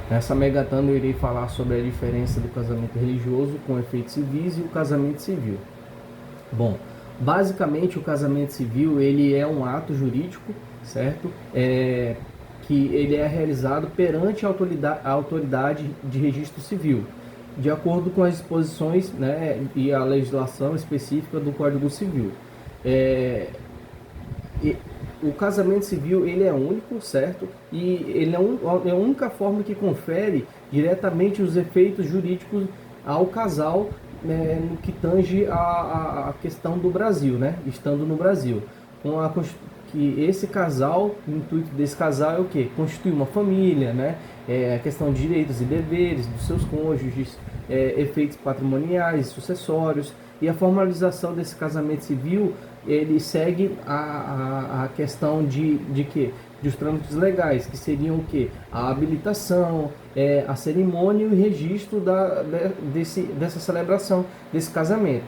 Nessa megatanda eu irei falar sobre a diferença do casamento religioso com efeitos civis e o casamento civil. Bom, basicamente o casamento civil ele é um ato jurídico, certo? Que ele é realizado perante a autoridade de registro civil, de acordo com as disposições, né, e a legislação específica do Código Civil. É, o casamento civil ele é único, certo? E ele é a única forma que confere diretamente os efeitos jurídicos ao casal, né, no que tange a questão do Brasil, né? Estando no Brasil. Com a, que esse casal, o intuito desse casal é o quê? Constituir uma família, né? A questão de direitos e deveres dos seus cônjuges, efeitos patrimoniais, sucessórios, e a formalização desse casamento civil ele segue a questão de que dos trâmites legais, que seriam o que? A habilitação, a cerimônia e o registro dessa celebração, desse casamento.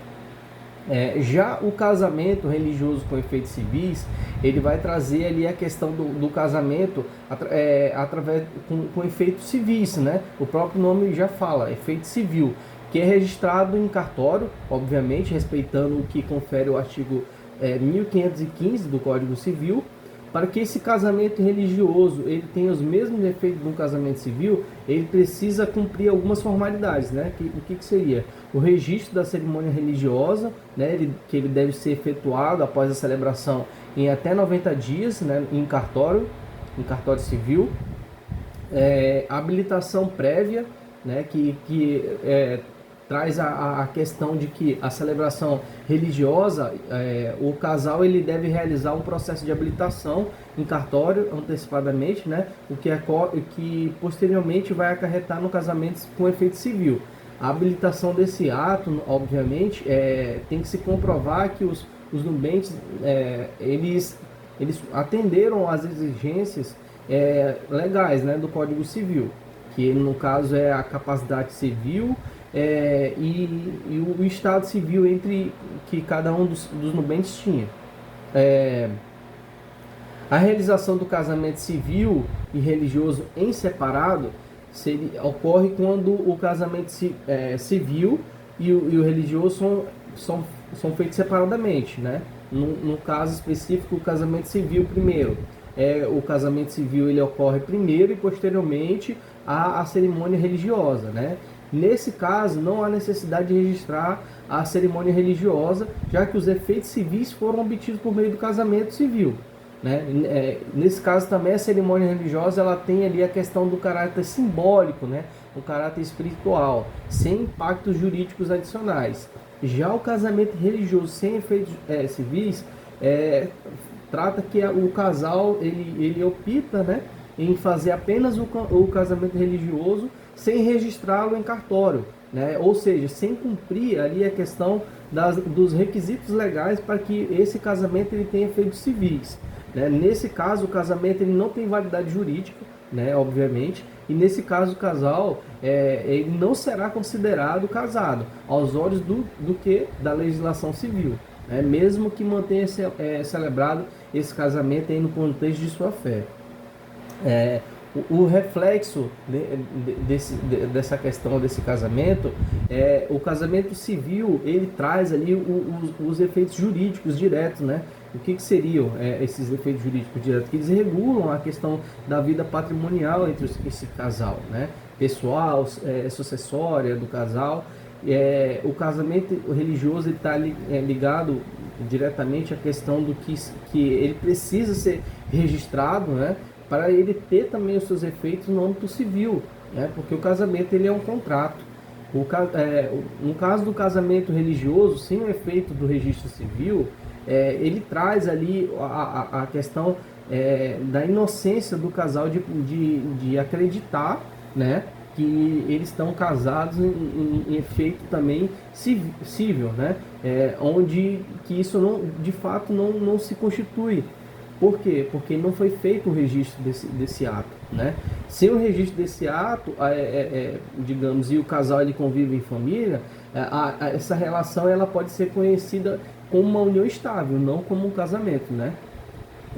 Já o casamento religioso com efeitos civis, ele vai trazer ali a questão do casamento através com efeitos civis, né? O próprio nome já fala, efeito civil, que é registrado em cartório, obviamente, respeitando o que confere o artigo 1515 do Código Civil. Para que esse casamento religioso ele tenha os mesmos efeitos de um casamento civil, ele precisa cumprir algumas formalidades, né? O que seria? O registro da cerimônia religiosa, né? Que ele deve ser efetuado após a celebração em até 90 dias, né? Em cartório civil. A habilitação prévia, né? Que traz a questão de que a celebração religiosa, o casal ele deve realizar um processo de habilitação em cartório antecipadamente, né? O que posteriormente vai acarretar no casamento com efeito civil. A habilitação desse ato, obviamente, tem que se comprovar que os nubentes eles atenderam às exigências legais, né, do Código Civil, que no caso é a capacidade civil e o estado civil entre que cada um dos nubentes tinha. A realização do casamento civil e religioso em separado ocorre quando o casamento civil e o religioso são feitos separadamente, né? No caso específico, o casamento civil primeiro. O casamento civil ele ocorre primeiro e posteriormente a cerimônia religiosa, né? Nesse caso, não há necessidade de registrar a cerimônia religiosa, já que os efeitos civis foram obtidos por meio do casamento civil, né? Nesse caso também a cerimônia religiosa ela tem ali a questão do caráter simbólico, né? O caráter espiritual, sem impactos jurídicos adicionais. Já o casamento religioso sem efeitos civis trata que o casal ele opta, né, em fazer apenas o casamento religioso sem registrá-lo em cartório, né? Ou seja, sem cumprir ali a questão dos requisitos legais para que esse casamento ele tenha efeitos civis, né? Nesse caso, o casamento ele não tem validade jurídica, né, obviamente, e nesse caso o casal ele não será considerado casado aos olhos da legislação civil, né? Mesmo que mantenha celebrado esse casamento aí no contexto de sua fé. O reflexo dessa questão desse casamento, o casamento civil ele traz ali os efeitos jurídicos diretos, né? O que seriam esses efeitos jurídicos diretos? Que eles regulam a questão da vida patrimonial entre esse casal, né? Pessoal, sucessória do casal. O casamento religioso está ligado diretamente à questão do que ele precisa ser registrado, né? Para ele ter também os seus efeitos no âmbito civil, né? Porque o casamento ele é um contrato. No caso do casamento religioso, sem o efeito do registro civil, ele traz ali a questão da inocência do casal de acreditar, né, que eles estão casados em efeito também civil, né? Onde que isso de fato não se constitui. Por quê? Porque não foi feito o registro desse ato, né? Sem o registro desse ato, digamos, e o casal ele convive em família, essa relação ela pode ser conhecida como uma união estável, não como um casamento, né?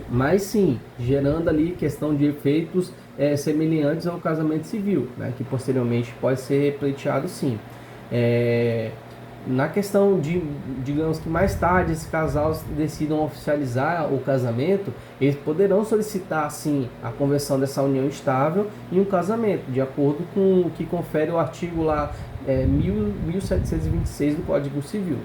Mas sim, gerando ali questão de efeitos semelhantes ao casamento civil, né, que posteriormente pode ser pleiteado sim. Na questão de, digamos que mais tarde esse casal decidam oficializar o casamento, eles poderão solicitar sim a conversão dessa união estável em um casamento, de acordo com o que confere o artigo lá 1726 do Código Civil.